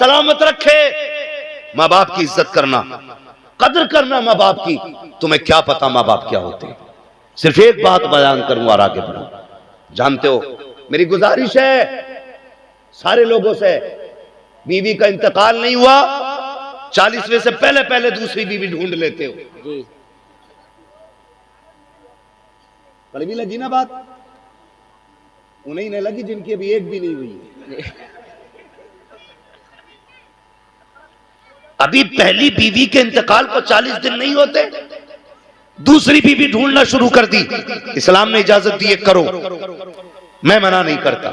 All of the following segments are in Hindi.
सलामत रखे। माँ बाप की इज्जत करना, कदर करना माँ बाप की। तुम्हें क्या पता माँ बाप क्या होते हैं। सिर्फ एक बात बयान करूं और आगे बढ़ूं। जानते हो, मेरी गुजारिश है सारे लोगों से, बीवी का इंतकाल नहीं हुआ 40वें से पहले पहले दूसरी बीवी ढूंढ लेते हो। कड़वी लगी ना बात? उन्हें नहीं लगी जिनकी अभी एक भी नहीं हुई है। अभी पहली बीवी के इंतकाल को 40 दिन नहीं होते, दूसरी बीवी ढूंढना शुरू कर दी। इस्लाम ने इजाजत दी है, करो, मैं मना नहीं करता,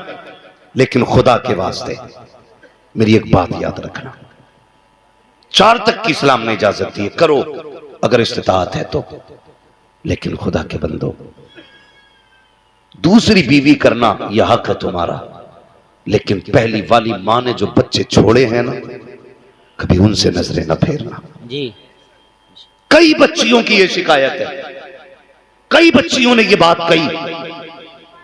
लेकिन खुदा के वास्ते मेरी एक बात याद रखना, 4 तक की इस्लाम ने इजाजत दी है, करो अगर इस्तिताअत है तो। लेकिन खुदा के बंदो, दूसरी बीवी करना यह हक है तुम्हारा, लेकिन पहली वाली मां ने जो बच्चे छोड़े हैं ना, कभी उनसे नजरें न फेरना जी। कई बच्चियों की यह शिकायत है, कई बच्चियों ने यह बात कही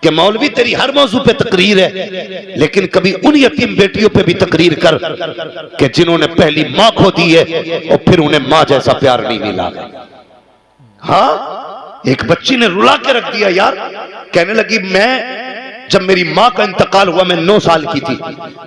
कि मौलवी तेरी हर मौजू पे तकरीर है, लेकिन कभी उन यतीम बेटियों पे भी तकरीर कर कि जिन्होंने पहली मां खो दी है और फिर उन्हें मां जैसा प्यार नहीं मिला। हाँ, एक बच्ची ने रुला के रख दिया यार, कहने लगी मैं जब मेरी मां का इंतकाल हुआ मैं 9 साल की थी,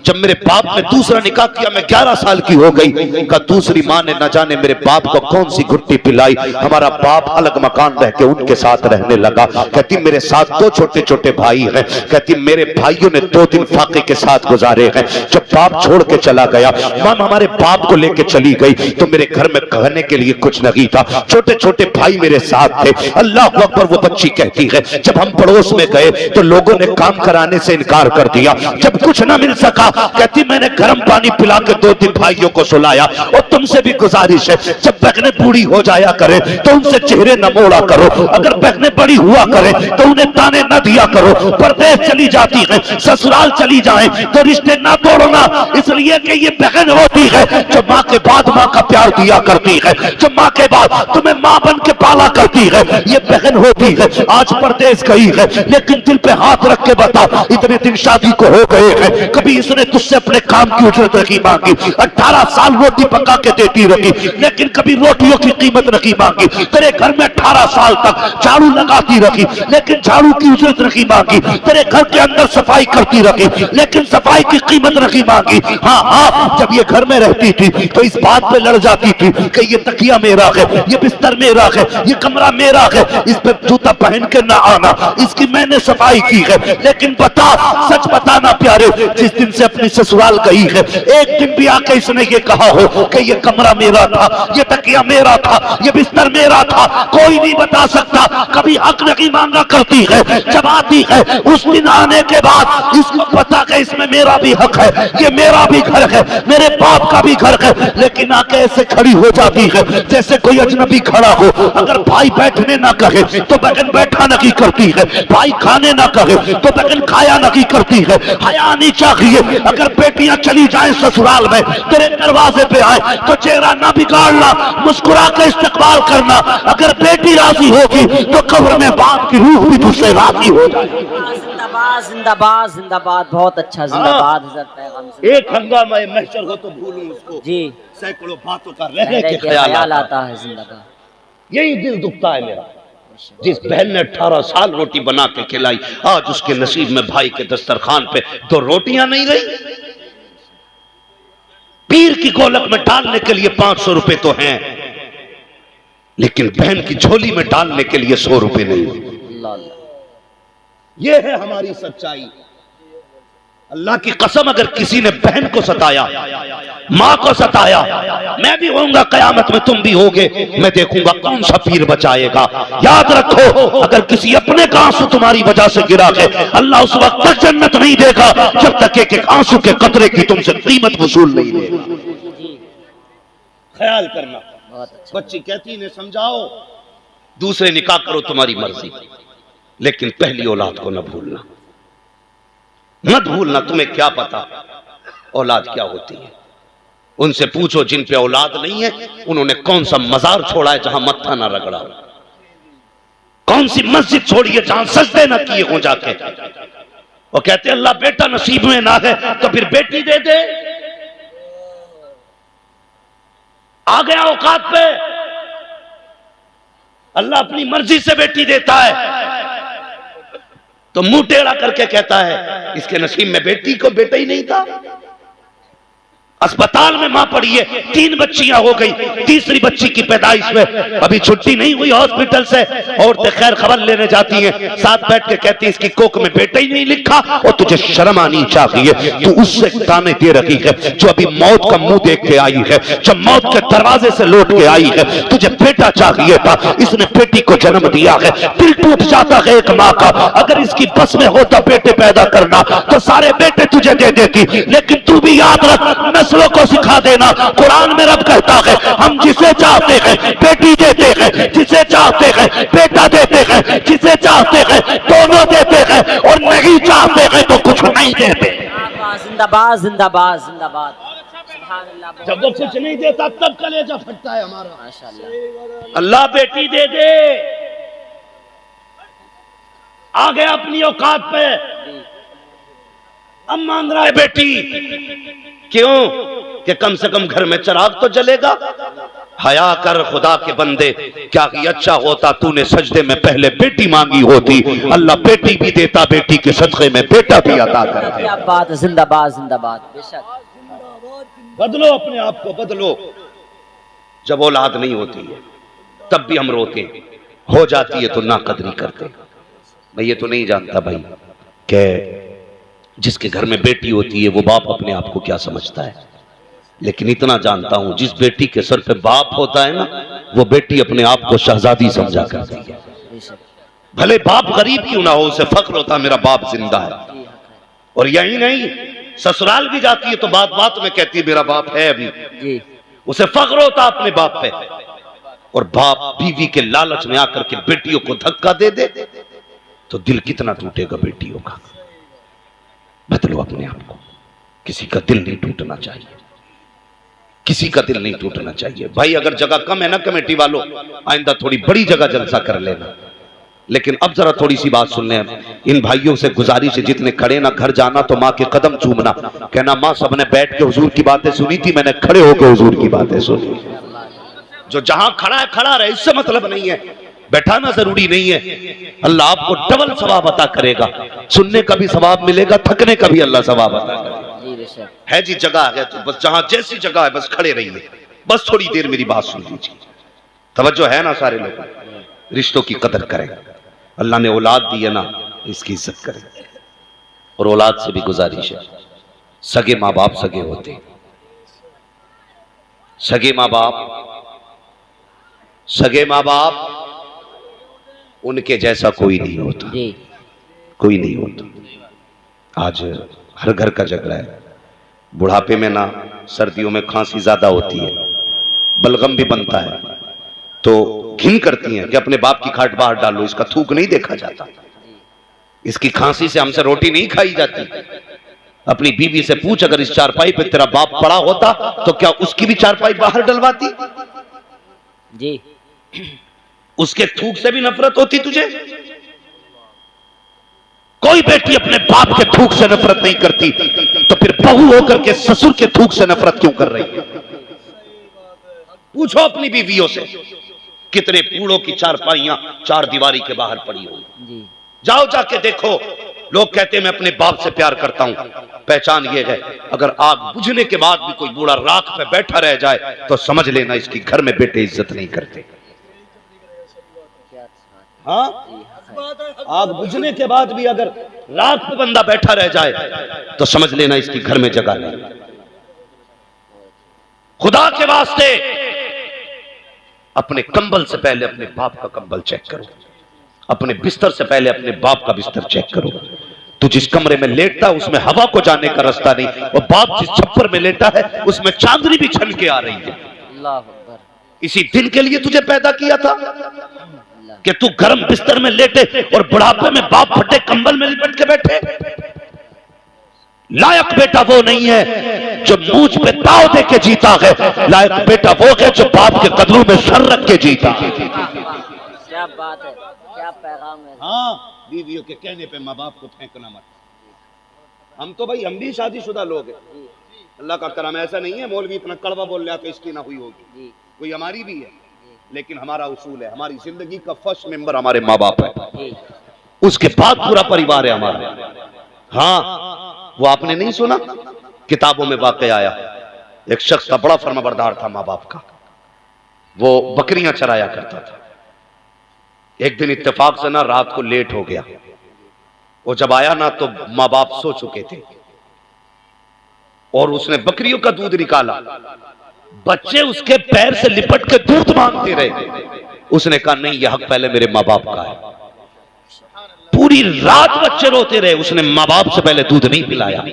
जब मेरे बाप ने दूसरा निकाह किया मैं 11 साल की हो गई। का दूसरी मां ने न जाने मेरे बाप को कौन सी घुट्टी पिलाई, हमारा बाप अलग मकान रह के उनके साथ रहने लगा। कहती मेरे साथ 2 छोटे छोटे भाई हैं, कहती मेरे भाइयों ने 2 दिन फाके के साथ गुजारे हैं। जब बाप छोड़ के चला गया, मां हमारे बाप को लेके चली गई तो मेरे घर में कहने के लिए कुछ नहीं था, छोटे छोटे भाई मेरे साथ थे। अल्लाह अकबर, वो बच्ची कहती है जब हम पड़ोस में गए तो लोगों ने काम कराने से इनकार कर दिया। जब कुछ ना मिल सका, कहती मैंने गर्म पानी पिला के 2 दिन भाइयों को सुलाया। और तुमसे भी गुजारिश है, जब बहनें बूढ़ी हो जाया करे तो उनसे चेहरे न मोड़ा करो, अगर बहनें बड़ी हुआ करे तो उन्हें ताने न दिया करो। परदेश चली जाती है, ससुराल चली जाए तो रिश्ते ना तोड़ना, इसलिए कि ये बहन होती है जो माँ के बाद माँ का प्यार दिया करती है, जो माँ के बाद तुम्हें माँ बन के पाला करती है, ये बहन होती है। आज परदेश गई है, लेकिन दिल पे हाथ रख के बता, इतने दिन शादी को हो गए हैं, कभी इसने तुझसे अपने काम की उजरत नहीं मांगी। 18 साल रोटी पका के देती रही, लेकिन कभी रोटियों की कीमत नहीं मांगी। तेरे घर में 18 साल तक झाड़ू लगाती रही, लेकिन झाड़ू की उजरत नहीं मांगी। तेरे घर के अंदर सफाई करती रही, लेकिन सफाई की कीमत नहीं मांगी। हाँ हाँ, जब ये घर में रहती थी तो इस बात पे लड़ जाती थी कि ये तकिया मेरा है, ये बिस्तर मेरा है, ये कमरा मेरा है, इस पे जूता पहन के ना आना, इसकी मैंने सफाई की है। लेकिन बता, सच बताना प्यारे, जिस दिन से अपनी ससुराल गई है, एक दिन भी आके इसने ये कहा हो कि ये कमरा मेरा था, ये तकिया मेरा था, ये बिस्तर मेरा था? कोई नहीं बता सकता। कभी हक नहीं मांगा करती है, जब आती है उस दिन आने के बाद इसको पता कि इसमें मेरा भी हक है, ये मेरा भी घर है, मेरे बाप का भी घर है, लेकिन आके ऐसे खड़ी हो जाती है जैसे कोई अजनबी खड़ा हो। अगर भाई बैठने ना कहे तो बहन बैठा नहीं करती है, भाई खाने ना कहे तो बहन खाया नहीं करती है। हया नहीं चाहिए। अगर बेटियां चली जाएं ससुराल में, तेरे दरवाजे पे आए तो चेहरा ना बिगाड़ना, मुस्कुरा के इस्तकबाल करना। अगर बेटी राजी होगी तो कब्र में बाप की रूह भी तुझसे राजी हो जाएगी। जिंदाबाद जिंदाबाद जिंदाबाद, बहुत अच्छा, जिंदाबाद हज़रत पैगंबर से। एक हंगामा महशर हो तो भूलूं उसको जी, सैकड़ों बातों का रह के ख्याल आता है। जिंदाबाद, यही दिल दुखता है मेरा। जिस बहन ने 18 साल रोटी बना के खिलाई, आज उसके नसीब में भाई के दस्तरखान पे 2 रोटियां नहीं रही। पीर की गोलक में डालने के लिए 500 रुपए तो हैं, लेकिन बहन की झोली में डालने के लिए 100 रुपए नहीं। यह है हमारी सच्चाई। अल्लाह की कसम, अगर किसी ने बहन को सताया, मां को सताया, मैं भी होऊंगा कयामत में, तुम भी होगे, मैं देखूंगा कौन सा पीर बचाएगा। याद रखो, अगर किसी अपने का आंसू तुम्हारी वजह से गिरा है, अल्लाह उस वक्त तक जन्नत नहीं देगा जब तक एक एक आंसू के कतरे की तुमसे कीमत वसूल नहीं देगा। ख्याल करना। बच्ची कहती इन्हें समझाओ, दूसरे निकाह करो तुम्हारी मर्जी, लेकिन पहली औलाद को न भूलना, मत भूलना। तुम्हें क्या पता औलाद क्या होती है। उनसे पूछो जिन पे औलाद नहीं है, उन्होंने कौन सा मजार छोड़ा है जहां मत्था ना रगड़ा, कौन सी मस्जिद छोड़ी है जहां सजदे ना किए हो जाके। वो कहते अल्लाह बेटा नसीब में ना है तो फिर बेटी दे दे। आ गया औकात पे। अल्लाह अपनी मर्जी से बेटी देता है तो मुंह टेढ़ा करके कहता है इसके नसीब में बेटी को बेटा ही नहीं था। अस्पताल में मां पड़ी है, 3 बच्चियां हो गई, तीसरी बच्ची की पैदाइश में अभी छुट्टी नहीं हुई हॉस्पिटल से। औरतें खैर खबर लेने जाती हैं, साथ बैठ के कहती है इसकी कोख में बेटा ही नहीं लिखा और तुझे शर्म आनी चाहिए, तू उससे ताने दे रही है जो अभी मौत का मुंह देख के आई है, जो मौत के दरवाजे से लौट के आई है। तुझे बेटा चाहिए था, इसने बेटी को जन्म दिया है। दिल टूट जाता है एक माँ का, अगर इसकी बस में होता बेटे पैदा करना तो सारे बेटे तुझे दे देती, लेकिन तू भी याद रख नस्लों को सिखा देना। कुरान में रब कहता है हम जिसे चाहते हैं बेटी देते हैं, जिसे चाहते हैं बेटा देते हैं, जिसे चाहते हैं दोनों देते हैं और नहीं चाहते हैं तो कुछ नहीं देते। जिंदाबाद जिंदाबाद जिंदाबाद। सुभान अल्लाह। जब वो कुछ नहीं देता तब कलेजा फटता है हमारा। माशाअल्लाह। अल्लाह बेटी दे दे। आ गया अपनी औकात पे, अब मांग रहा है बेटी। क्यों? कि कम से कम घर में चिराग तो जलेगा। हया कर खुदा के बंदे, क्या कि अच्छा होता तूने सजदे में पहले बेटी मांगी होती। अल्लाह बेटी भी देता, बेटी के सदक़े में बेटा भी अता करता। क्या बात है। जिंदाबाद जिंदाबाद। बेशक बदलो अपने आप को, बदलो। जब औलाद नहीं होती है तब भी हम रोते, हो जाती है तो नाकदरी करते। मैं ये तो नहीं जानता भाई कि जिसके घर में बेटी होती है वो बाप अपने आप को क्या समझता है, लेकिन इतना जानता हूं जिस बेटी के सर पे बाप होता है ना, वो बेटी अपने आप को शहजादी समझा करती है। भले बाप गरीब क्यों ना हो, उसे फख्र होता मेरा बाप जिंदा है। और यही नहीं, ससुराल भी जाती है तो बात बात में कहती है मेरा बाप है अभी, उसे फख्र होता अपने बाप पे। और बाप बीवी के लालच में आकर के बेटियों को धक्का दे दे तो दिल कितना टूटेगा बेटियों का। बदलो अपने आप को, किसी का दिल नहीं टूटना चाहिए, किसी का दिल नहीं टूटना चाहिए। भाई अगर जगह कम है ना कमेटी वालों, आइंदा थोड़ी बड़ी जगह जलसा कर लेना। लेकिन अब जरा थोड़ी सी बात सुन लें, इन भाइयों से गुजारिश है जितने खड़े ना घर जाना तो माँ के कदम चूमना, कहना माँ सबने बैठ के हुजूर की बातें सुनी थी, मैंने खड़े होकर हुजूर की बातें सुनी। जो जहां खड़ा है खड़ा रहे, इससे मतलब नहीं है, बैठाना जरूरी नहीं है। अल्लाह आपको डबल सवाब अता करेगा, सुनने का भी सवाब मिलेगा, थकने का भी अल्लाह सवाब अता करेगा। है जी जगह है तो बस जहां जैसी जगह है बस खड़े रहिए, बस थोड़ी देर मेरी बात सुन लीजिए। तवज्जो है ना सारे लोग? रिश्तों की कदर करें। अल्लाह ने औलाद दी है ना, इसकी इज्जत करें। और औलाद से भी गुजारिश है, सगे माँ बाप सगे होते, सगे माँ बाप, सगे माँ बाप उनके जैसा कोई नहीं होता, कोई नहीं होता। आज हर घर का झगड़ा है। बुढ़ापे में ना सर्दियों में खांसी ज्यादा होती है, बलगम भी बनता है, तो घिन करती हैं कि अपने बाप की खाट बाहर डालो, इसका थूक नहीं देखा जाता, इसकी खांसी से हमसे रोटी नहीं खाई जाती। अपनी बीवी से पूछ, अगर इस चारपाई पे तेरा बाप पड़ा होता तो क्या उसकी भी चारपाई बाहर डलवाती? जी। उसके थूक से भी नफरत होती तुझे? कोई बेटी अपने बाप के थूक से नफरत नहीं करती, तो फिर बहू होकर के ससुर के थूक से नफरत क्यों कर रही है? पूछो अपनी बीवियों से, कितने बूढ़ों की चारपाइयां चार दीवारी के बाहर पड़ी होंगी। जाओ जाके देखो, लोग कहते हैं मैं अपने बाप से प्यार करता हूं। पहचान ये है, अगर आग बुझने के बाद भी कोई बूढ़ा राख पे बैठा रह जाए तो समझ लेना इसकी घर में बेटे इज्जत नहीं करते। हाँ, आग बुझने के बाद भी अगर राख पे बंदा बैठा रह जाए तो समझ लेना इसकी घर में जगह नहीं। खुदा के वास्ते अपने कंबल से पहले अपने बाप का कंबल चेक करो, अपने बिस्तर से पहले अपने बाप का बिस्तर चेक करो। तू जिस कमरे में लेटता उसमें हवा को जाने का रास्ता नहीं, और बाप जिस छप्पर में लेटा है उसमें चांदनी भी छन के आ रही है। अल्लाह अकबर। इसी दिन के लिए तुझे पैदा किया था कि तू गर्म बिस्तर में लेटे और बुढ़ापे में बाप फटे कंबल में लिपट के बैठे। लायक बेटा वो नहीं है जो मूंछ पे ताव दे के जीता है, लायक बेटा वो है जो बाप के कदमों में सर रख के जीता। क्या बात है, क्या पैगाम है। हाँ, बीवियों के कहने पे माँ बाप को फेंकना मत। हम तो भाई हम भी शादीशुदा लोग हैं, अल्लाह का करम, ऐसा नहीं है मौलवी इतना कड़वा बोल रहा तो इसकी ना हुई होगी। कोई हमारी भी है, लेकिन हमारा उसूल है, हमारी जिंदगी का फर्स्ट मेंबर हमारे माँ बाप है, उसके बाद पूरा परिवार है हमारा। हाँ, वो आपने नहीं सुना, किताबों में वाकया आया, एक शख्स था, बड़ा फर्माबरदार था माँ बाप का, वो बकरियां चराया करता था। एक दिन इत्तेफाक से ना रात को लेट हो गया, वो जब आया ना तो माँ बाप सो चुके थे, और उसने बकरियों का दूध निकाला, बच्चे उसके पैर से लिपट के दूध मांगते रहे। उसने कहा नहीं, यह हक पहले मेरे माँ बाप का है। पूरी रात बच्चे रोते रहे, उसने माँ बाप से पहले दूध नहीं पिलाया।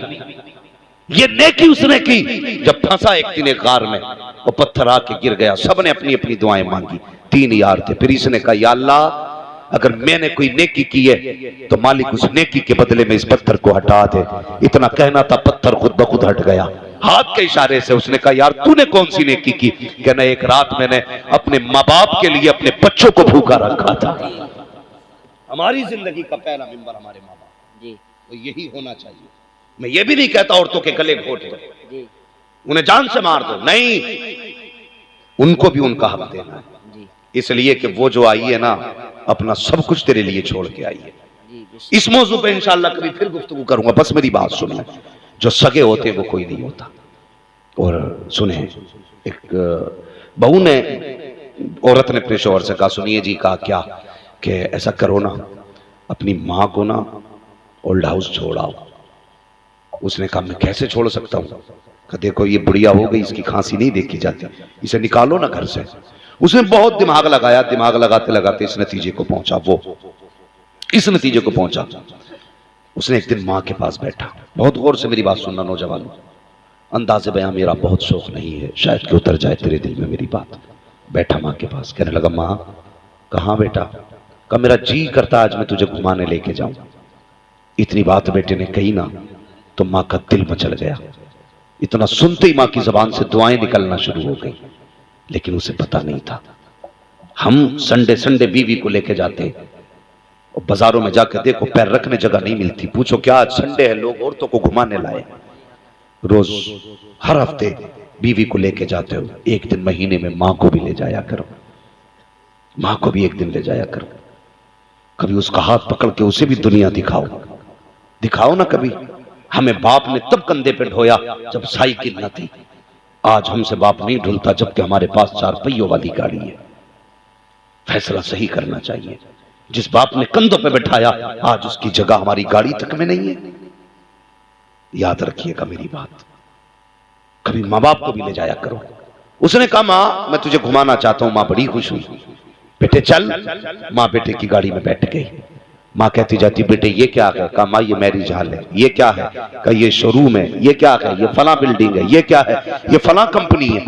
ये नेकी उसने की। जब फंसा एक दिन एक गार में, वो पत्थर आके गिर गया, सबने अपनी अपनी दुआएं मांगी। 3 यार थे। फिर इसने कहा या अल्लाह, अगर मैंने कोई नेकी की है तो मालिक उस नेकी के बदले में इस पत्थर को हटा दे। इतना कहना था, पत्थर खुद ब खुद हट गया हाथ के इशारे से। उसने कहा यार तूने कौन सी नेकी की? कहना एक रात मैंने अपने माँ बाप के लिए अपने बच्चों को भूखा रखा था। हमारी जिंदगी का पहला मेंबर हमारे माँ बाप जी, तो यही होना चाहिए। मैं ये भी नहीं कहता औरतों के गले घोट दो, उन्हें जान से मार दो, नहीं, उनको भी उनका हक देना है। इसलिए कि वो जो आई है ना, अपना सब कुछ तेरे लिए छोड़ के आई है। इस मौजू पे इंशाअल्लाह कभी फिर गुफ्तगू करूंगा, बस मेरी बात सुनना। जो सगे होते हैं वो कोई नहीं होता। और सुने, एक बहू ने, औरत ने अपने शौहर से कहा सुनिए जी, कहा क्या कि ऐसा करो ना, अपनी माँ को ना ओल्ड हाउस छोड़ाओ। उसने कहा मैं कैसे छोड़ सकता हूँ? कहा देखो ये बुढ़िया हो गई, इसकी खांसी नहीं देखी जाती, इसे निकालो ना घर से। उसने बहुत दिमाग लगाया, दिमाग लगाते लगाते इस नतीजे को पहुंचा, इस नतीजे को पहुंचा। उसने एक दिन माँ के पास बैठा, बहुत गौर से मेरी बात सुनना नौजवानों, अंदाज़े बयां मेरा बहुत शौक नहीं है, शायद कि उतर जाए तेरे दिल में मेरी बात। बैठा माँ के पास, कहने लगा माँ कहाँ बेटा? कहा मेरा जी करता आज मैं तुझे घुमाने लेके जाऊं। इतनी बात बेटे ने कही ना तो माँ का दिल मचल गया। इतना सुनते ही माँ की जबान से दुआएं निकलना शुरू हो गई। लेकिन उसे पता नहीं था, हम संडे संडे बीवी को लेके जाते और बाजारों में जाकर देखो पैर रखने जगह नहीं मिलती। पूछो क्या आज संडे है, लोग औरतों को घुमाने लाए। रोज हर हफ्ते बीवी को लेके जाते हो, एक दिन महीने में माँ को भी ले जाया करो, माँ को भी एक दिन ले जाया करो। कभी उसका हाथ पकड़ के उसे भी दुनिया दिखाओ, दिखाओ ना कभी। हमें बाप ने तब कंधे पे ढोया जब साइकिल न थी। आज हमसे बाप नहीं ढुलता जबकि हमारे पास 4 पहियों वाली गाड़ी है। फैसला सही करना चाहिए। जिस बाप ने कंधों पे बैठाया आज उसकी जगह हमारी गाड़ी तक में नहीं है। याद रखिएगा मेरी बात, कभी माँ बाप को भी ले जाया करो। उसने कहा माँ मैं तुझे घुमाना चाहता हूं। माँ बड़ी खुश हुई, बेटे चल। माँ बेटे की गाड़ी में बैठ गई। माँ कहती जाती बेटे ये क्या है? कहा माँ ये मैरिज हॉल है। ये क्या है? कहा ये शोरूम है। ये क्या है? ये फला बिल्डिंग है। ये क्या है? ये फला कंपनी है।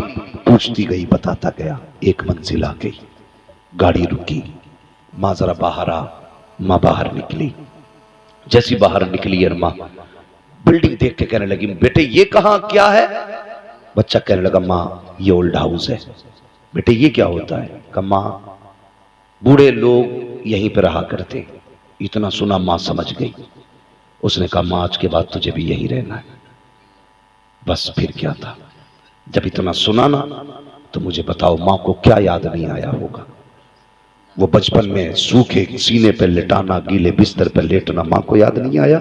पूछती गई, बताता गया। एक मंजिल आ गई, गाड़ी रुकी, माँ जरा बाहर आ। माँ बाहर निकली। जैसी बाहर निकली और माँ बिल्डिंग देख के कहने लगी बेटे ये कहाँ क्या है? बच्चा कहने लगा माँ ये ओल्ड हाउस है। बेटे ये क्या होता है? कहा माँ बूढ़े लोग यहीं पे रहा करते। इतना सुना माँ समझ गई। उसने कहा माँ आज के बाद तुझे भी यहीं रहना है। बस फिर क्या था? जब इतना सुना ना तो मुझे बताओ माँ को क्या याद नहीं आया होगा? वो बचपन में सूखे सीने पर लेटाना, गीले बिस्तर पर लेटना माँ को याद नहीं आया?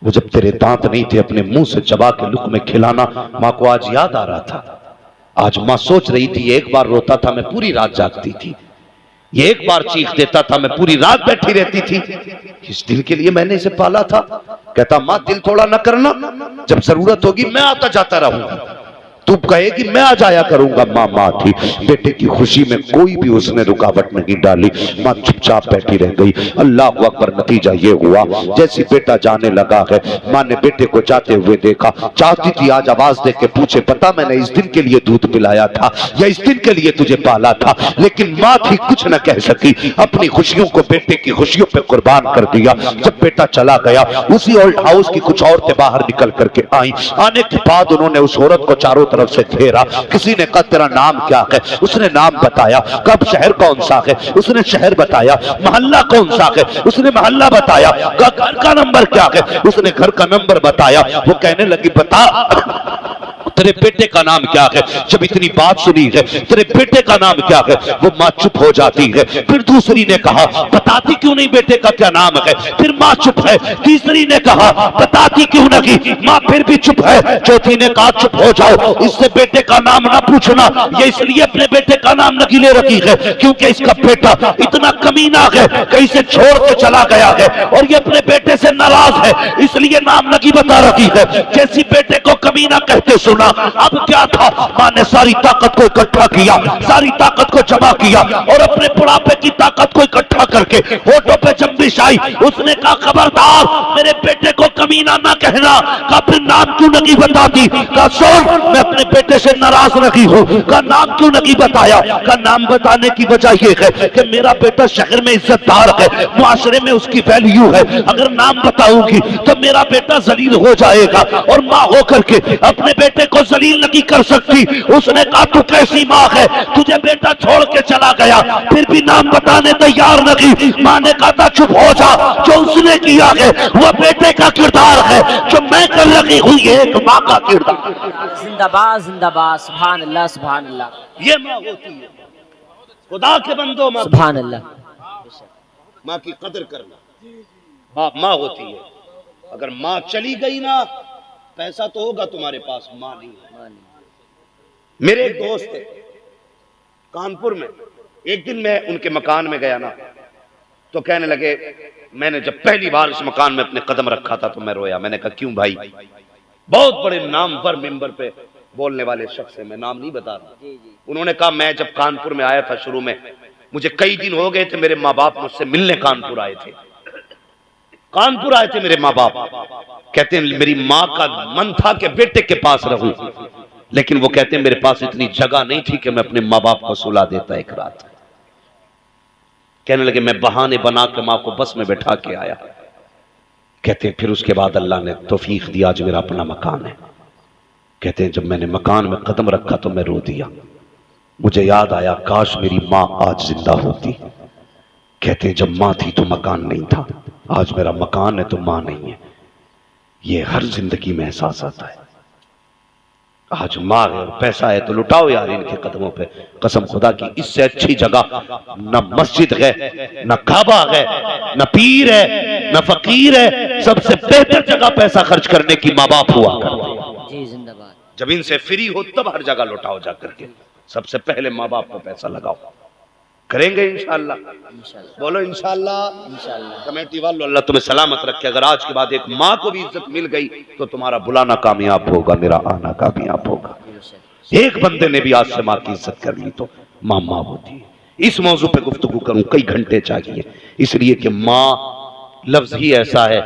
वो जब तेरे दांत नहीं थे अपने मुंह से चबा के लुक में खिलाना माँ को आज याद आ रहा था। आज माँ सोच रही थी एक बार रोता था मैं पूरी रात जागती थी, ये एक बार चीख देता था मैं पूरी रात बैठी रहती थी। इस दिल के लिए मैंने इसे पाला था। कहता माँ दिल थोड़ा न करना, जब जरूरत होगी मैं आता जाता रहूंगा, तू कहेगी मैं आ जाया करूंगा। माँ थी। बेटे की खुशी में कोई भी उसने रुकावट नहीं डाली। माँ चुपचाप बैठी रह गई। अल्लाह अकबर। नतीजा ये हुआ जैसी बेटा जाने लगा है, माँ ने बेटे को जाते हुए देखा। चाहती थी आज आवाज दे के पूछे पता मैंने इस दिन के लिए दूध पिलाया था या इस दिन के लिए तुझे पाला था, लेकिन माँ थी कुछ न कह सकी। अपनी खुशियों को बेटे की खुशियों पे कुर्बान कर दिया। जब बेटा चला गया उसी ओल्ड हाउस की कुछ औरतें बाहर निकल करके आई। आने के बाद उन्होंने उस औरत को चारों तरफ से घेरा। किसी ने कहा तेरा नाम क्या है? उसने नाम बताया। कब शहर कौन सा है? उसने शहर बताया। मोहल्ला कौन सा है? उसने मोहल्ला बताया। घर का नंबर क्या है? उसने घर का नंबर बताया। वो कहने लगी बता तेरे बेटे का नाम क्या है? जब इतनी बात सुनी है, तेरे बेटे का नाम क्या है, वो माँ चुप हो जाती है। फिर दूसरी ने कहा, बताती क्यों नहीं बेटे का क्या नाम है? फिर माँ चुप है। तीसरी ने कहा, बताती क्यों नहीं? माँ फिर भी चुप है। चौथी ने कहा, चुप हो जाओ, इससे बेटे का नाम ना पूछना। ये इसलिए अपने बेटे का नाम नगी ले रखी है क्योंकि इसका बेटा इतना कमीना है, कहीं से छोड़ के चला गया है और ये अपने बेटे से नाराज है, इसलिए नाम नगी बता रखी है। जैसी बेटे को कमीना कहते सुना, अब क्या था, मां ने सारी ताकत को इकट्ठा किया, सारी ताकत को जमा किया और अपने बुढ़ापे की ताकत को इकट्ठा करके होठों पे जंबिश आई। उसने कहा, खबरदार मेरे बेटे को कमीना ना कहना। कहा, फिर नाम क्यों नहीं बताती? कहा, सुन, मैं अपने बेटे से नाराज नहीं हूं। कहा, नाम क्यों नहीं बताया? कहा, नाम बताने की वजह यह है कि मेरा बेटा शहर में इज्जतदार है, मुआशरे में उसकी वैल्यू है। अगर नाम बताऊंगी तो मेरा बेटा जलील हो जाएगा और मां होकर के अपने बेटे को जलील नहीं कर सकती। उसने कहा, तू कैसी मां है, तुझे बेटा छोड़ के चला गया फिर भी नाम बताने तैयार नहीं। मां ने कहा था, चुप हो जा, जो उसने किया है वो बेटे का किरदार है, जो मैं कर रही हूं ये एक मां का किरदार। जिंदाबाद जिंदाबाद, सुभान अल्लाह सुभान अल्लाह। ये मां होती है, खुदा के बंदो, मां सुभान अल्लाह। मां की कदर करना। बाप मां होती है। अगर मां चली गई ना, पैसा तो होगा तुम्हारे पास, मां नहीं है। मेरे एक दोस्त थे कानपुर में, एक दिन मैं उनके मकान में गया ना, तो कहने लगे, मैंने जब पहली बार इस मकान में अपने कदम रखा था तो मैं रोया। मैंने कहा, क्यों भाई? बहुत बड़े नामवर मेंबर पे बोलने वाले शख्स है, मैं नाम नहीं बता रहा। उन्होंने कहा, मैं जब कानपुर में आया था शुरू में, मुझे कई दिन हो गए थे, मेरे माँ बाप मुझसे मिलने कानपुर आए थे। कानपुर आए थे मेरे माँ बाप। कहते हैं, मेरी माँ का मन था कि बेटे के पास रहूं, लेकिन वो कहते हैं मेरे पास इतनी जगह नहीं थी कि मैं अपने माँ बाप को सुला देता एक रात। कहने लगे, मैं बहाने बना के माँ को बस में बैठा के आया। कहते हैं, फिर उसके बाद अल्लाह ने तौफीक दिया, आज मेरा अपना मकान है। कहते हैं, जब मैंने मकान में कदम रखा तो मैं रो दिया। मुझे याद आया, काश मेरी माँ आज जिंदा होती। कहते हैं, जब माँ थी तो मकान नहीं था, आज मेरा मकान है तो माँ नहीं है। ये हर जिंदगी में एहसास आता है। आज माँ है और पैसा है तो लुटाओ यार इनके कदमों पे। कसम खुदा की, इससे अच्छी जगह न मस्जिद है, न काबा है, न पीर है, न फकीर है। सबसे बेहतर जगह पैसा खर्च करने की माँ बाप हुआ करते। जी जिंदाबाद। जब इनसे फ्री हो तब हर जगह लुटाओ जाकर के। सबसे पहले माँ बाप को पैसा लगाओ। करेंगे इंशाअल्लाह, बोलो इंशाअल्लाह। इंशाअल्लाह। कमेटी वालों, अल्लाह तुम्हें सलामत रखे। अगर आज के बाद एक माँ को भी इज्जत मिल गई तो तुम्हारा बुलाना कामयाब होगा, मेरा आना कामयाब होगा। एक बंदे ने भी आज से माँ की इज्जत कर ली तो माँ माँ होती है। इस मौजू पे गुफ्तगू करूं, कई घंटे चाहिए, इसलिए कि माँ लफ्ज ही ऐसा है,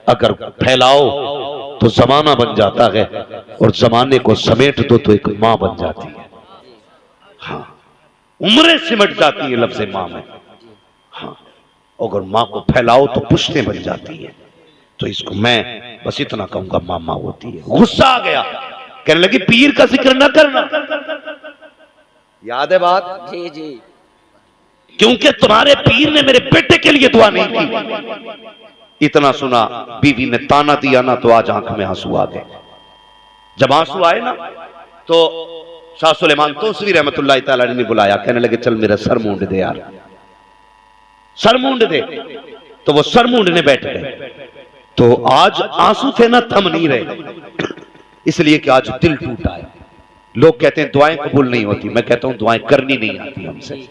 अगर फैलाओ तो जमाना बन जाता है और जमाने को समेट दो तो एक माँ बन जाती है। हाँ, उम्रें सिमट जाती है लफ्ज़ माँ में। हाँ, अगर माँ को फैलाओ तो पुश्तें बन जाती है। तो इसको मैं बस इतना कहूंगा, माँ माँ होती है। गुस्सा आ गया, कहने लगी, पीर का जिक्र ना करना। याद है बात? जी जी। क्योंकि तुम्हारे पीर ने मेरे बेटे के लिए दुआ नहीं की। इतना सुना, बीवी ने ताना दिया ना तो आज आंख में आंसू आ गए। जब आंसू आए ना तो शाह सुलेमान तोसवी रहमतुल्लाह तआला ने बुलाया। कहने लगे, चल मेरा सर मूंड दे यार, सर मूंड दे। तो वो सर मूंडने बैठ गए। तो आज आंसू थे ना, थम नहीं रहे, इसलिए कि आज दिल टूटा है। लोग कहते हैं दुआएं कबूल नहीं होती, मैं कहता हूं दुआएं करनी नहीं आती हमसे।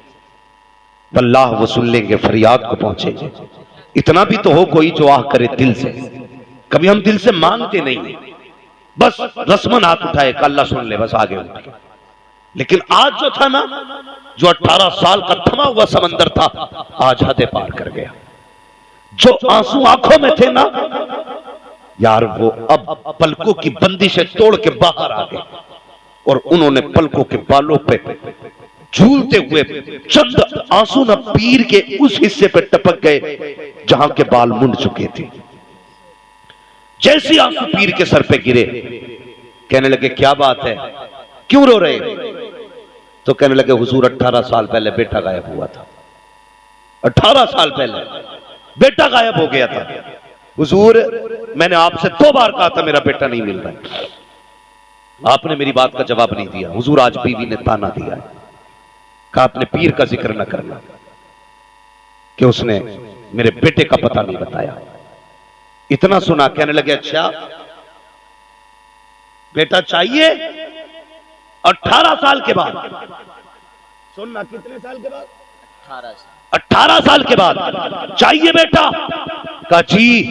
अल्लाह वो सुन लेंगे, फरियाद को पहुंचेंगे। इतना भी तो हो कोई जो आह करे दिल से। कभी हम दिल से मांगते नहीं, बस रस्मन हाथ उठाए, अल्लाह सुन ले, बस आगे उठ के। लेकिन आज जो था ना, जो 18 साल का थमा हुआ समंदर था, आज हद पार कर गया। जो आंसू आंखों में थे ना यार, वो अब पलकों की बंदिशें तोड़ के बाहर आ गए और उन्होंने पलकों के बालों पे झूलते हुए चंद आंसू न पीर के उस हिस्से पे टपक गए जहां के बाल मुंड चुके थे। जैसे आंसू पीर के सर पे गिरे, कहने लगे, क्या बात है, क्यों रो रहे? तो कहने लगे, हुजूर 18 साल पहले बेटा गायब हुआ था। 18 साल पहले बेटा गायब हो गया था हुजूर। मैंने आपसे 2 बार कहा था मेरा बेटा नहीं मिल रहा है। आपने मेरी बात का जवाब नहीं दिया। हुजूर आज बीवी ने ताना दिया है, कहा आपने पीर का जिक्र न करना, कि उसने मेरे बेटे का पता नहीं बताया। इतना सुना, कहने लगे अच्छा बेटा चाहिए? 18 साल के बाद। सुनना, कितने साल के बाद? 18 साल के बाद चाहिए बेटा? कहा जी।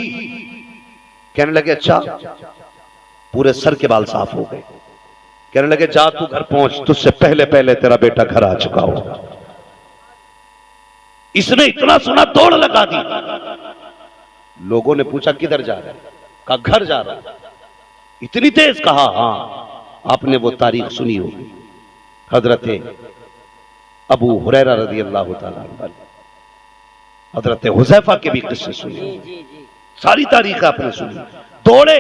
कहने लगे अच्छा, पूरे सर के बाल साफ हो गए। कहने लगे जा तू घर पहुंच, तुझसे पहले पहले तेरा बेटा घर आ चुका हो। इसने इतना सुना दौड़ लगा दी। लोगों ने पूछा किधर जा रहा है? कहा घर जा रहा है। इतनी तेज? कहा हाँ। आपने वो तारीख सुनी होगी, हजरत अबू हुरैरा रज़ी अल्लाह ताला अन्हु, हजरत हुज़ैफा के भी किस्से सुने, सारी तारीख आपने सुनी। दौड़े,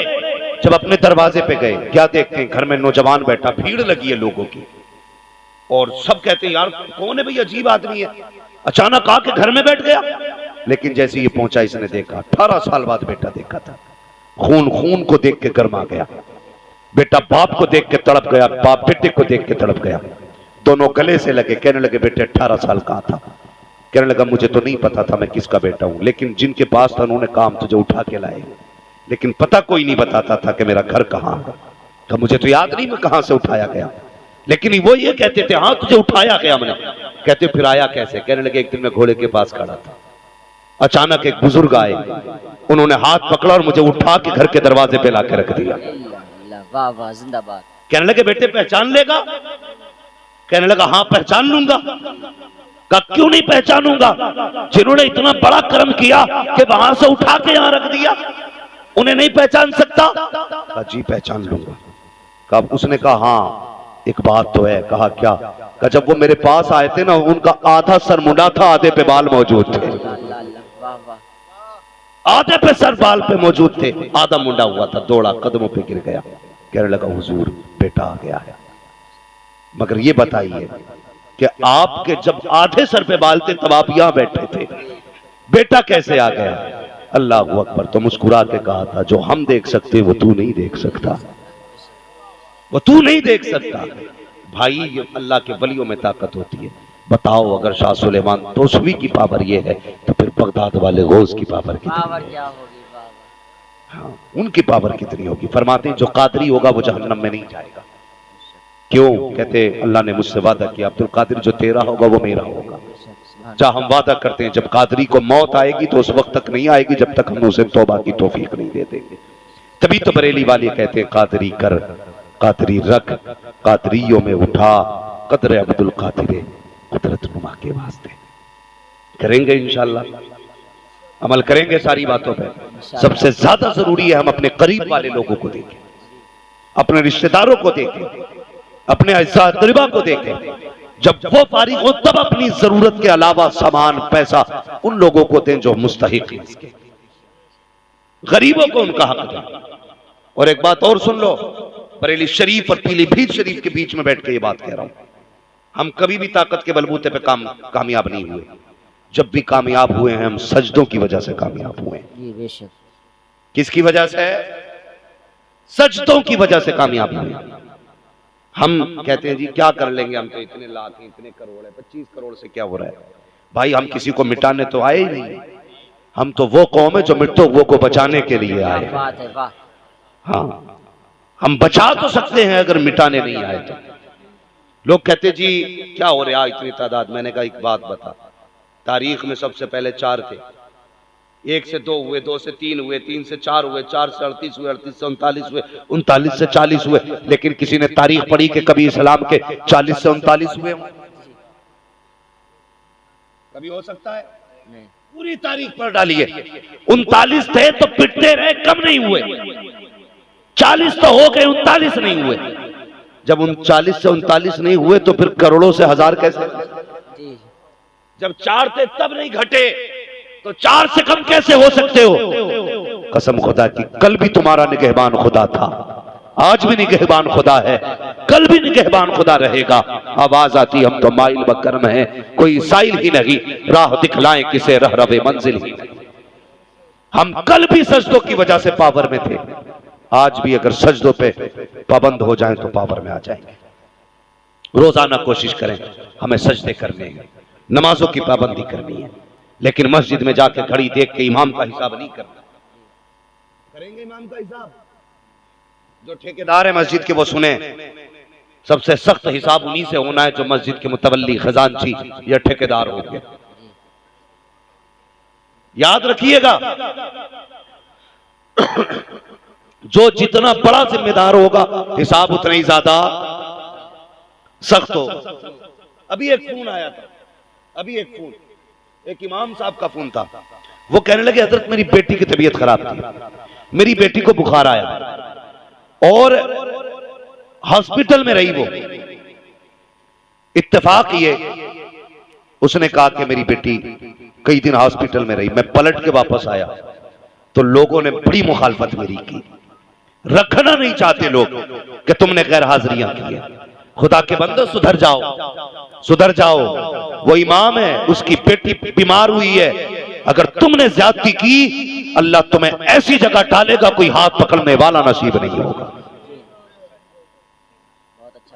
जब अपने दरवाजे पे गए, क्या देखते हैं घर में नौजवान बैठा, भीड़ लगी है लोगों की, और सब कहते हैं यार कौन है भाई, अजीब आदमी है, अचानक आके घर में बैठ गया। लेकिन जैसे ये पहुंचा, इसने देखा 18 साल बाद बेटा देखा था। खून खून को देख के गर्मा गया, बेटा बाप को देख के तड़प गया, बाप बेटे को देख के तड़प गया। दोनों गले से लगे। कहने लगे बेटे 18 साल का था? कहने लगा मुझे तो नहीं पता था मैं किसका बेटा हूं, लेकिन जिनके पास था उन्होंने काम तुझे उठा के लाए, लेकिन पता कोई नहीं बताता था कि मेरा घर कहां है। तो मुझे तो याद नहीं मैं कहां से उठाया गया, लेकिन वो ये कहते थे हाँ तुझे उठाया गया मैंने। कहते फिर आया कैसे? कहने लगे एक दिन मैं घोड़े के पास खड़ा था, अचानक एक बुजुर्ग आए, उन्होंने हाथ पकड़ा और मुझे उठा के घर के दरवाजे पे लाके रख दिया। वाह वाह, जिंदाबाद। कहने लगे बेटे पहचान लेगा? कहने लगा हाँ पहचान लूंगा। का क्यों नहीं पहचानूंगा? जिन्होंने इतना बड़ा कर्म किया कि वहां से उठा के यहां रख दिया, उन्हें नहीं पहचान सकता? कहा जी पहचान लूंगा। कहा उसने कहा हाँ एक बात तो है। कहा क्या? कहा जब वो मेरे पास आए थे ना, उनका आधा सर मुंडा था, आधे पे बाल मौजूद थे। आधे पे सर बाल पे मौजूद थे, आधा मुंडा हुआ था। दौड़ा, कदमों पे गिर गया। कहने लगा हुजूर बेटा आ गया है, मगर ये बताइए कि आपके जब आधे सर पे बाल थे तब आप यहां बैठे थे, बेटा कैसे आ गया? अल्लाह अकबर। तो मुस्कुरा के कहा था जो हम देख सकते वो तू नहीं देख सकता, वो तू नहीं देख सकता। भाई ये अल्लाह के वलियों में ताकत होती है। बताओ अगर शाह सुलेमान तोसवी की पावर ये है तो फिर बगदाद वाले गौस की पावर कितनी? हाँ, उनकी पावर कितनी होगी? फरमाते हैं जो कादरी होगा वो जहन्नम में नहीं जाएगा। क्यों? कहते अल्लाह ने मुझसे वादा किया अब्दुल कादिर जो तेरा होगा वो मेरा होगा। जहाँ हम वादा करते हैं जब कादरी को मौत आएगी तो उस वक्त तक नहीं आएगी जब तक हम उसे तौबा की तौफीक नहीं दे देंगे। तभी तो बरेली वाले कहते हैं कादरी कर, कादरी रख, कादरियों में उठा, कदर अब्दुल कादिर कुदरत नुमा के वास्ते। करेंगे इंशाअल्लाह, अमल करेंगे सारी बातों पे। सबसे ज्यादा जरूरी है हम अपने करीब वाले लोगों को देखें, अपने रिश्तेदारों को देखें, अपने अज़ा क़रीबा को देखें। जब वो फारिग हो तब अपनी जरूरत के अलावा सामान पैसा उन लोगों को दें जो मुस्तहिक हैं इसके। गरीबों को उनका हक दें। और एक बात और सुन लो, बरेली शरीफ और पीलीभीत शरीफ के बीच में बैठ के ये बात कह रहा हूं, हम कभी भी ताकत के बलबूते पे कामयाब नहीं हुए। जब भी कामयाब हुए हैं हम सजदों की वजह से कामयाब हुए हैं। किसकी वजह से? सजदों की वजह से कामयाब हुए। हम कहते हैं जी क्या कर लेंगे, हम तो इतने लाख हैं, इतने करोड़ है, 25 करोड़ से क्या हो रहा है? भाई हम किसी को मिटाने तो आए ही नहीं, हम तो वो कौम है जो मृतकों को बचाने के लिए आए। हाँ, हम बचा तो सकते हैं अगर मिटाने नहीं आए तो। लोग कहते जी क्या हो रहा है इतनी तादाद? मैंने कहा एक बात बता, तारीख में सबसे पहले 4 थे, 1 से 2 हुए, 2 से 3 हुए, 3 से 4 हुए, 4 से 38 हुए, 38 से 39 हुए, 39 से 40 हुए। लेकिन किसी ने तारीख पढ़ी कि कभी इस्लाम के 40 से 39 हुए? कभी हो सकता है? नहीं। पूरी तारीख पढ़ डालिए। 39 थे तो पिटते रहे, कम नहीं हुए। 40 तो हो गए, 39 नहीं हुए। जब 39 से 39 नहीं हुए तो फिर करोड़ों से हजार कैसे? जब 4 थे तब नहीं घटे तो 4 से कम कैसे हो सकते हो? कसम खुदा की, कल भी तुम्हारा निगहबान खुदा था, आज भी निगहबान खुदा है, कल भी निगहबान खुदा रहेगा। आवाज आती हम तो माइल बकरम है, कोई साइल ही नहीं, राह दिखलाएं किसे रह रवे मंजिल ही नहीं। हम कल भी सजदों की वजह से पावर में थे, आज भी अगर सजदों पे पाबंद हो जाएं तो पावर में आ जाएंगे। रोजाना कोशिश करें हमें सजदे करने हैं, नमाजों की पाबंदी करनी है, लेकिन मस्जिद में जाके घड़ी देख के इमाम का हिसाब नहीं करना। करेंगे इमाम का हिसाब? जो ठेकेदार है मस्जिद के वो सुने, सबसे सख्त हिसाब उन्हीं से होना है जो मस्जिद के मुतवल्ली, खजानची या ठेकेदार हो गए। याद रखिएगा, जो जितना बड़ा जिम्मेदार होगा हिसाब उतना ही ज्यादा सख्त हो। अभी एक फोन आया था, एक इमाम साहब का फोन था। वो कहने लगे हजरत मेरी बेटी की तबीयत खराब थी, मेरी बेटी को बुखार आया और हॉस्पिटल में रही वो। इत्तेफाक ये उसने कहा कि मेरी बेटी कई दिन हॉस्पिटल में रही। मैं पलट के वापस आया तो लोगों ने बड़ी मुखालफत मेरी की। रखना नहीं चाहते लोग कि तुमने गैर हाजिरियां की है। खुदा के बंदो सुधर जाओ, सुधर जाओ। वो इमाम है, उसकी बेटी बीमार हुई है। अगर तुमने ज्यादती की अल्लाह तुम्हें ऐसी जगह डालेगा कोई हाथ पकड़ने वाला नसीब नहीं होगा,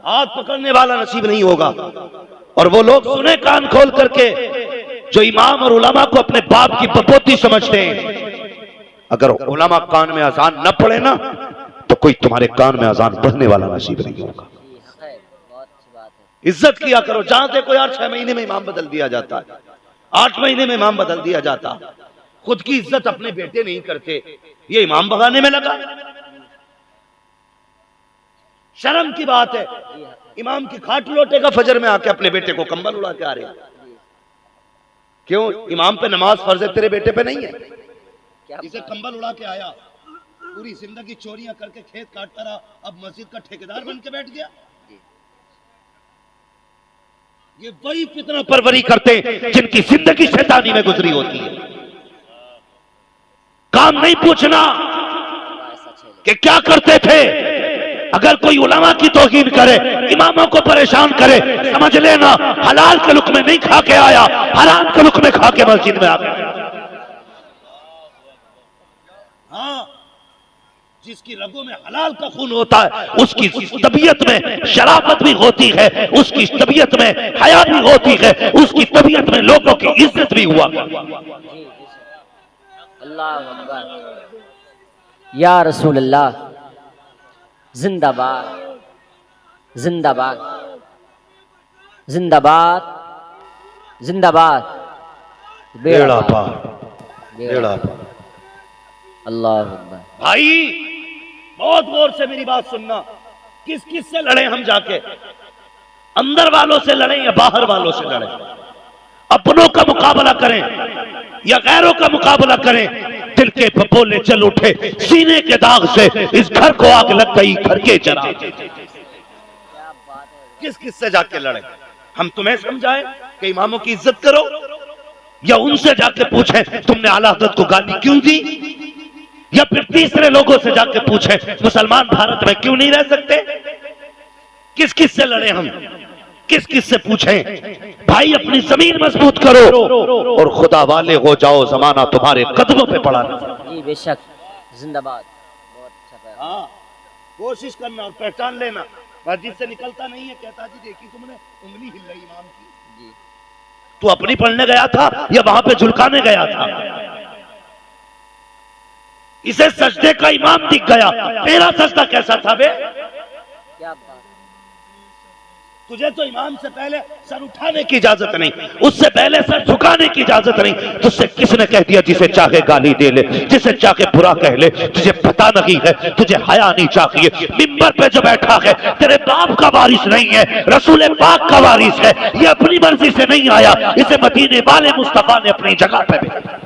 हाथ पकड़ने वाला नसीब नहीं होगा। और वो लोग सुने कान खोल करके जो इमाम और उलमा को अपने बाप की बपोती समझते हैं। अगर उलमा कान में अजान न पड़े ना तो कोई तुम्हारे कान में अजान पढ़ने वाला नसीब नहीं होगा। इज्जत किया करो। जहां देखो यार 6 महीने में इमाम बदल दिया जाता है, 8 महीने में इमाम बदल दिया जाता। खुद की इज्जत अपने बेटे नहीं करते, ये इमाम भगाने में लगा। शर्म की बात है। इमाम की खाट लौटेगा फजर में आके अपने बेटे को कंबल उड़ा के आ रहे। क्यों? इमाम पे नमाज फर्ज है, तेरे बेटे पे नहीं है। इसे कंबल उड़ा के आया, पूरी जिंदगी चोरियां करके खेत काटता रहा, अब मस्जिद का ठेकेदार बन के बैठ गया। ये वही फितना परवरी करते हैं जिनकी जिंदगी शैतानी में गुजरी होती है। काम नहीं पूछना कि क्या करते थे। अगर कोई उलमा की तौहीन करे, इमामों को परेशान करे, समझ लेना हलाल के लुक़्मे नहीं खा के आया, हराम के लुक़्मे खा के मस्जिद में आ गया। हाँ, जिसकी रगों में हलाल का खून होता है उसकी तबीयत में शराफत भी होती है, उसकी तबीयत में हया भी होती है, उसकी तबीयत में लोगों की इज्जत भी हुआ। अल्लाह अकबर, या रसूल अल्लाह, जिंदाबाद जिंदाबाद जिंदाबाद जिंदाबाद। बेड़ा पार, बेड़ा पार। अल्लाह अकबर। भाई बहुत गौर से मेरी बात सुनना। किस किस से लड़े हम जाके? अंदर वालों से लड़े या बाहर वालों से लड़े? अपनों का मुकाबला करें या गैरों का मुकाबला करें? दिल के फपोले चल उठे, सीने के दाग से इस घर को आग लग गई, घर के चरा। किस किस से जाके लड़े? हम तुम्हें समझाएं कि इमामों की इज्जत करो, या उनसे जाके पूछें तुमने आला हज़रत को गाली क्यों दी, या फिर तीसरे लोगों से जाके पूछें मुसलमान भारत में क्यों नहीं रह सकते? किस किस से लड़े हम? किस किस से पूछें? भाई अपनी जमीन मजबूत करो और खुदा वाले हो जाओ, जमाना तुम्हारे कदमों पे पड़ा है। जी बेशक, जिंदाबाद। बहुत अच्छा। हाँ, कोशिश करना और पहचान लेना। मस्जिद से निकलता नहीं है, कहता जी देखी तुमने उंगली हिल रही इमाम की। जी, तू अपनी पढ़ने गया था या वहां पे झुलकाने गया था? इसे सजदे का इमाम दिख गया, तेरा सजदा कैसा था बे? क्या बात। तुझे तो इमाम से पहले सर उठाने की इजाजत नहीं, उससे पहले सर झुकाने की इजाजत नहीं। तुझसे किसने कह दिया जिसे चाहे गाली दे ले, जिसे चाहे बुरा कह ले? तुझे पता नहीं है, तुझे हया नहीं चाहिए। मिंबर पे जो बैठा है तेरे बाप का वारिस नहीं है, रसूल पाक का वारिस है। ये अपनी मर्जी से नहीं आया, इसे मदीने वाले मुस्तफा ने अपनी जगह पे भेजा।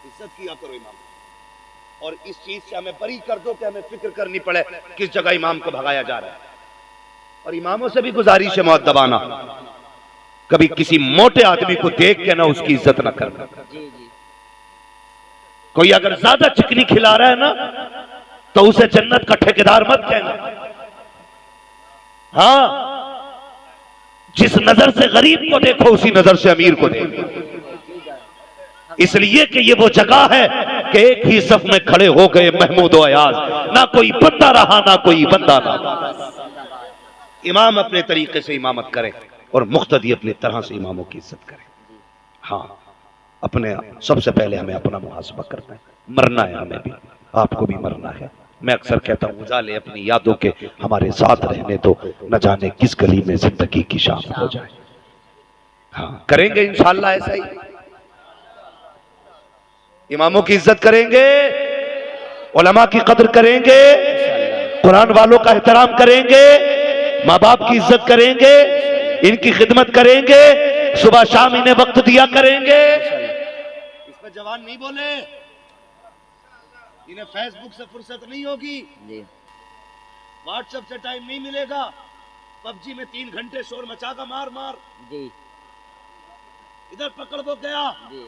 इज्जत किया करो इमाम, और इस चीज से हमें बरी कर दो कि हमें फिक्र करनी पड़े किस जगह इमाम को भगाया जा रहा है। और इमामों से भी गुजारिश है मुअद्दबाना, कभी किसी मोटे आदमी को देख के ना उसकी इज्जत ना करना। कोई अगर ज्यादा चिकनी खिला रहा है ना तो उसे जन्नत का ठेकेदार मत कहना। हाँ, जिस नजर से गरीब को देखो उसी नजर से अमीर को देखो, इसलिए कि ये वो जगह है कि एक ही सफ में खड़े हो गए महमूद व अयाज, ना कोई बंदा रहा ना कोई बंदा रहा। इमाम अपने तरीके से इमामत करे और मुख्तदी अपनी तरह से इमामों की इज्जत करे। हाँ, अपने सबसे पहले हमें अपना मुहासबा करना है, मरना है, हमें भी आपको भी मरना है। मैं अक्सर कहता हूँ उजाले अपनी यादों के हमारे साथ रहने तो न जाने किस गली में जिंदगी की शाम हो जाए। हाँ, करेंगे इंशाअल्लाह ऐसा ही, इमामों की इज्जत करेंगे, उलमा की कदर करेंगे, कुरान वालों का एहतराम करेंगे, माँ बाप की इज्जत करेंगे, इनकी खिदमत करेंगे, सुबह शाम इन्हें वक्त दिया करेंगे। इस पर जवान नहीं बोले, इन्हें फेसबुक से फुर्सत नहीं होगी, व्हाट्सएप से टाइम नहीं मिलेगा, पबजी में 3 घंटे शोर मचागा मार मार जी, इधर पकड़ वो गया जी।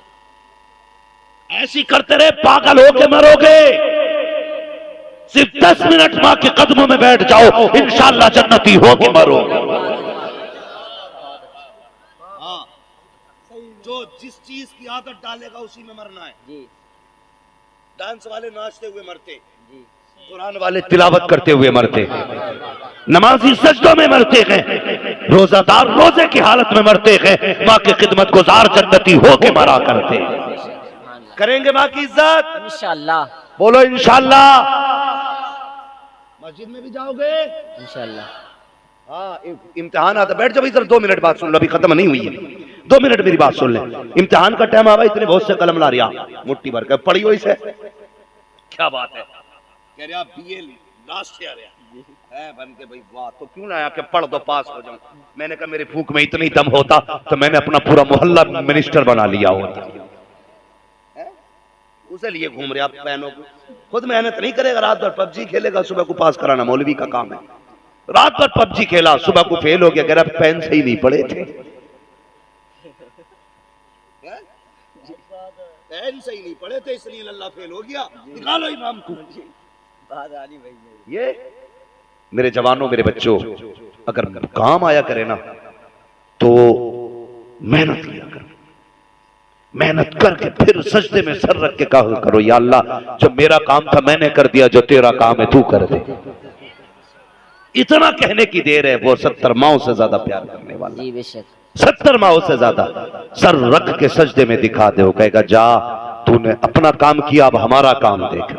ऐसी करते रहे पागल होके मरोगे। सिर्फ 10 मिनट मां के कदमों में बैठ जाओ, इंशाअल्लाह जन्नती होके मरो। हाँ, जो जिस चीज की आदत डालेगा उसी में मरना है जी। डांस वाले नाचते हुए मरते जी, कुरान वाले तिलावत करते हुए मरते, नमाजी सजदों में मरते हैं, रोजादार रोजे की हालत में मरते हैं, माँ की खिदमत गुजार जन्नती होके मरा करते। करेंगे माँ की इज्जत इंशाअल्लाह, बोलो इंशाअल्लाह। मस्जिद में भी जाओगे इंशाअल्लाह। हाँ, इम्तिहान आता, बैठ जाओ इधर, 2 मिनट बात सुन लो, अभी खत्म नहीं हुई है, 2 मिनट मेरी बात सुन ले। इम्तिहान का टाइम आवा, इतने बहुत से कलम ला रिया मुट्ठी भर कर पढ़ियो इसे, क्या बात है, कह रहा बीए लास्ट ईयर है बन के भाई, वाह, तो क्यों ना आके पढ़ दो पास हो जाऊं। मैंने कहा मेरी फूंक में इतनी दम होता तो मैंने अपना पूरा मोहल्ला मिनिस्टर बना लिया होता। उसे लिए घूम रहे आप बहनों को, खुद मेहनत नहीं करेगा, रात भर पबजी खेलेगा, सुबह को पास कराना मौलवी का काम है। रात भर पबजी खेला, सुबह को फेल हो गया, कह रहा पेन से ही नहीं पढ़े थे, पेन से ही नहीं पढ़े थे इसलिए अल्लाह फेल हो गया, निकालो इमाम को। ये मेरे जवानों, मेरे बच्चों, अगर काम आया करे ना तो मेहनत किया करो, मेहनत करके फिर सजदे में सर रख के कहा करो, या अल्लाह जो मेरा काम था मैंने कर दिया, जो तेरा काम है तू कर दे। इतना कहने की देर है, वो 70 माओं से ज्यादा प्यार करने वाला जी, बेशक 70 माओं से ज्यादा सर रख के सजदे में दिखा दे, वो कहेगा जा तूने अपना काम किया, अब हमारा काम देख।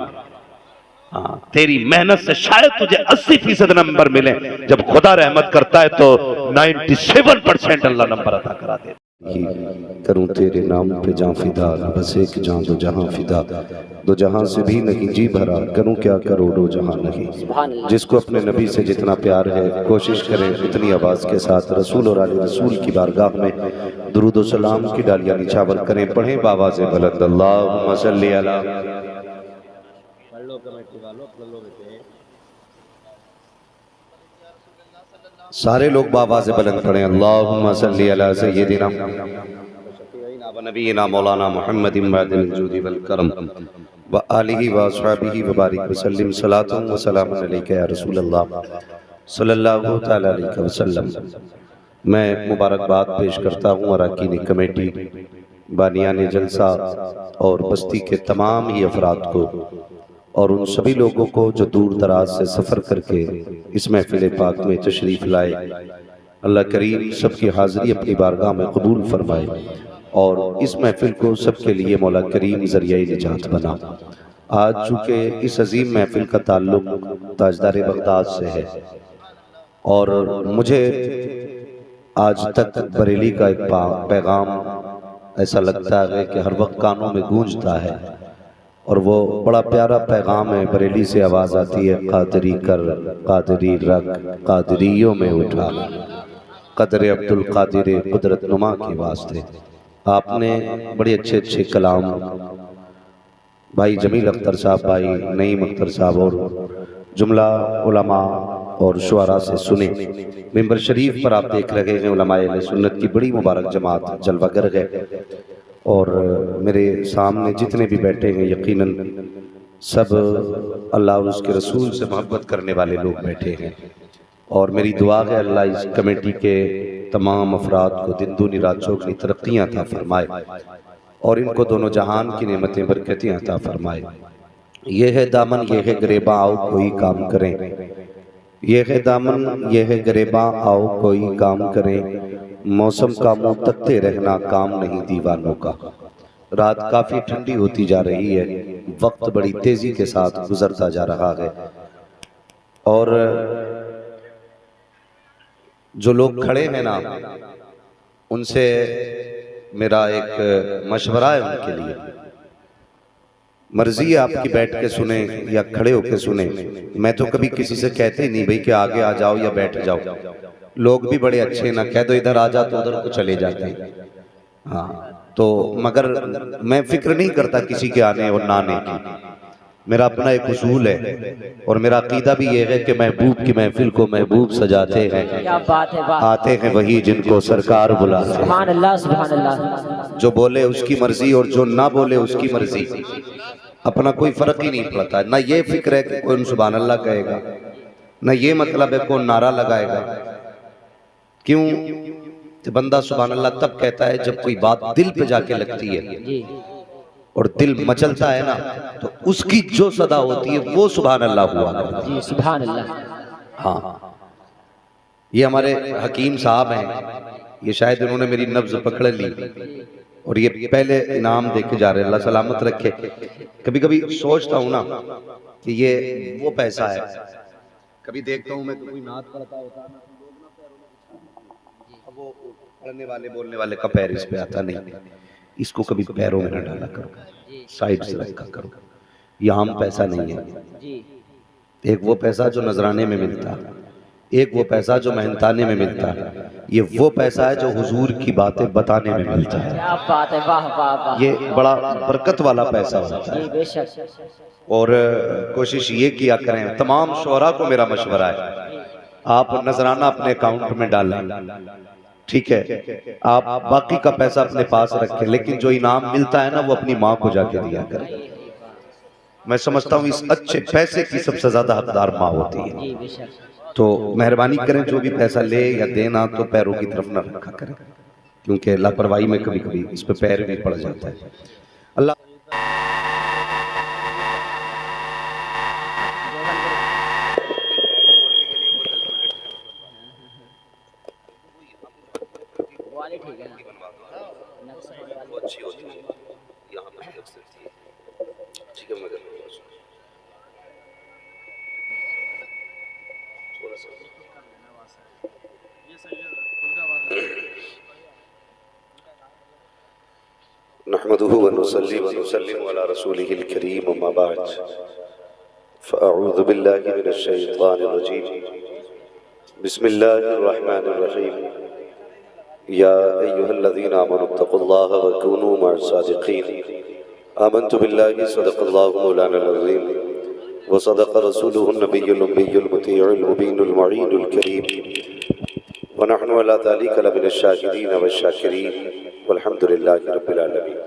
हाँ, तेरी मेहनत से शायद तुझे 80% नंबर मिले, जब खुदा रहमत करता है तो 97% अल्लाह नंबर अता करा दे। करूं तेरे नाम पे जान फिदा, बस एक जान दो जहां फिदा, दो जहां से भी नहीं जी भरा, करूं क्या करोड़ों जहां नहीं। जिसको अपने नबी से जितना प्यार है, कोशिश करें उतनी आवाज के साथ रसूल और आले रसूल की बारगाह में दुरूद व सलाम की डालियां निछावर करें, पढ़ें बावाज़ बुलंद अल्लाहुम्मा सल्ली अला। सारे लोग बावाज़ बुलंद पढ़ें, अल्लाहुम्मा सल्ली अला सय्यिदिना व नबीना मौलाना मुहम्मदिन बादिल जूदी वल करम व आलिहि व अस्हाबिहि व बारिक वसल्लम, सलातुन व सलामुन अलैका या रसूल अल्लाह सल्लल्लाहु तआला अलैहि वसल्लम। मैं मुबारकबाद पेश करता हूँ अरकान कमेटी, बानियान जलसा और बस्ती के तमाम ही अफराद को, और उन सभी लोगों को जो दूर दराज से सफ़र करके इस महफिल पाक में तशरीफ़ लाए। अल्लाह करीम सबकी हाज़िरी अपनी बारगाह में कबूल फरमाए और इस महफिल को सबके लिए मौला करीम ज़रिया निजात बना। आज चूँकि इस अजीम महफिल का ताल्लुक़ ताजदार बगदाद से है और मुझे आज तक बरेली का एक पैगाम ऐसा लगता है कि हर वक्त कानों में गूंजता है, और वो बड़ा प्यारा पैगाम है। बरेली से आवाज़ आती है, कादरी कर कादरी रख कादरियों में उठा, कदर अब्दुल कादिर कुदरत नुमा के वास्ते। आपने बड़े अच्छे अच्छे कलाम भाई जमील अख्तर साहब, भाई नईम अख्तर साहब और जुमला उलमा और शुआरा से सुने। मिंबर शरीफ पर आप देख रहे हैं उलमाए अहले सुन्नत की बड़ी मुबारक जमात जलवागर है, और मेरे सामने जितने भी बैठे हैं यकीनन सब अल्लाह और उसके रसूल से मोहब्बत करने वाले लोग बैठे हैं। और मेरी दुआ है अल्लाह इस कमेटी के तमाम अफराद को दिन दूनी रात चौगनी तरक्कियाँ अता फरमाए और इनको दोनों जहान की नेमतें बरकतें अता फरमाए। ये है दामन ये है गिरेबा आओ कोई काम करें, ये है दामन ये है गिरेबा आओ कोई काम करें, मौसम का मुंह तकते रहना काम नहीं दीवानों का। रात काफ़ी ठंडी होती जा रही है, वक्त बड़ी तेज़ी के साथ गुजरता जा रहा है और जो लोग खड़े हैं ना उनसे मेरा एक मशवरा है उनके लिए। मर्जी है आपकी बैठ के सुने या खड़े होके सुने, मैं तो कभी किसी से कहते ही नहीं भाई कि आगे आ जाओ या बैठ जाओ। लोग भी बड़े अच्छे ना कह दो इधर आ जा तो उधर को चले जाते हैं। हाँ तो मगर मैं फिक्र नहीं करता किसी के आने और ना आने की। मेरा अपना एक उसूल है और मेरा अकीदा भी ये है कि महबूब की महफिल को महबूब सजाते हैं, क्या बात है, वाह। आते हैं वही जिनको सरकार बुलाते हैं। सुभान अल्लाह, सुभान अल्लाह। जो बोले उसकी मर्जी और जो ना बोले उसकी मर्जी, अपना कोई फर्क ही नहीं पड़ता। ना ये फिक्र है कि कौन सुभान अल्लाह कहेगा, ना ये मतलब है कौन नारा लगाएगा। क्यों? तो बंदा सुभान अल्लाह तब कहता है जब कोई बात दिल पे जाके लगती है और दिल मचलता है ना, तो उसकी जो सदा होती है वो सुभान अल्लाह हुआ जी, सुभान अल्लाह। हाँ, ये हमारे हकीम साहब हैं, ये शायद इन्होंने मेरी नब्ज पकड़ ली और ये पहले इनाम देके जा रहे हैं। अल्लाह सलामत रखे। कभी कभी सोचता हूँ ना कि ये वो पैसा है, कभी देखता हूँ मैं कोई नात पढ़ता होता है ना, वो पढ़ने वाले बोलने वाले का पैर इस पे आता नहीं, इसको कभी पैरों में न डाला करो, साइड से रखा करो। ये आम पैसा नहीं है। एक वो पैसा जो नजराने में मिलता है, एक वो पैसा जो मेहनताने में मिलता है, ये वो पैसा है जो हुजूर की बातें बताने में मिलता है। क्या बात है, वाह वाह वाह। ये बड़ा बरकत वाला पैसा होता है। बेशक। और कोशिश ये किया करें, तमाम शोहरा को मेरा मशवरा है, आप नजराना अपने अकाउंट में डालें, ठीक है। आप बाकी का पैसा अपने पास रखें, लेकिन जो इनाम मिलता है ना वो अपनी माँ को जाके दिया करें। मैं समझता हूँ इस अच्छे पैसे की सबसे ज्यादा हकदार माँ होती है। तो मेहरबानी करें, जो भी पैसा ले या देना तो पैरों की तरफ न रखा करें, क्योंकि लापरवाही में कभी कभी इस पे पैर भी पड़ जाता है। अल्लाह अच्छी होती है, यहाँ पे लग सकती है, ठीक है। मगर थोड़ा सा नहमदुहु व नुसल्लिमु अला रसूलिहिल करीम, अम्मा बाद, फ़अऊज़ु बिल्लाहि मिनश शैतानिर रजीम, बिस्मिल्लाहिर रहमानिर रहीम। या अय्युहल्लज़ीना आमनुत्तक़ुल्लाह व कूनू मअस-सादिक़ीन। आमन्तु बिल्लाहि सदक़ल्लाहु मौलाना अज़ीम व सदक़ रसूलुहुन नबियुल उम्मियुल मुतीउल मुबीनुल मुईनुल करीम व नहनु अला ज़ालिका लमिनश शाहिदीन वश-शाकिरीन वल्हम्दुलिल्लाहि रब्बिल आलमीन।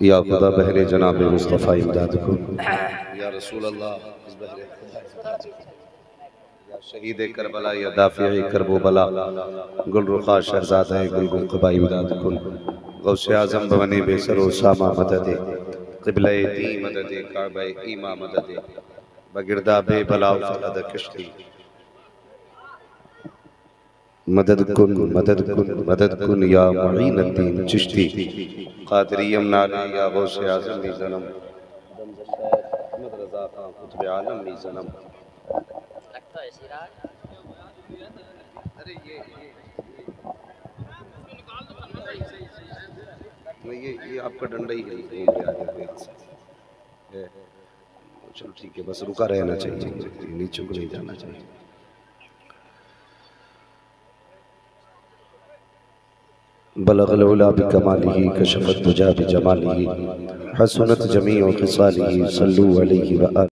या खुदा बहरे जनाब मुस्तफ़ा इमदाद को, या रसूल अल्लाह इस बहरे खुदा, या शहीद करबला, या दाफ़िए करबो बला, गुलरुखा शहज़ादा गुलगुम क़बा इमदाद को, गौसे आज़म बवने बेसरो सामा मदद, क़िबला दी मदद, काबा ईमा मदद, बगिरदा बे बला फलद कश्ती, मदद कुन मदद कुन मदद कुन या मुईनुद्दीन चिश्ती, क़ादिरियम नाले या गौसे आज़म नी ज़नम, अहमद रज़ा खां कुतुब आलम नी ज़नम। लगता है सिराज, अरे ये आपका डंडा ही है। चलो ठीक है, बस रुका रहना चाहिए, नीचे को नहीं जाना चाहिए। बलगल उला बिकमालिही कशफत दुजा बिजमालिही हसनत जमीउ खिसालिही सल्लु अलैहि व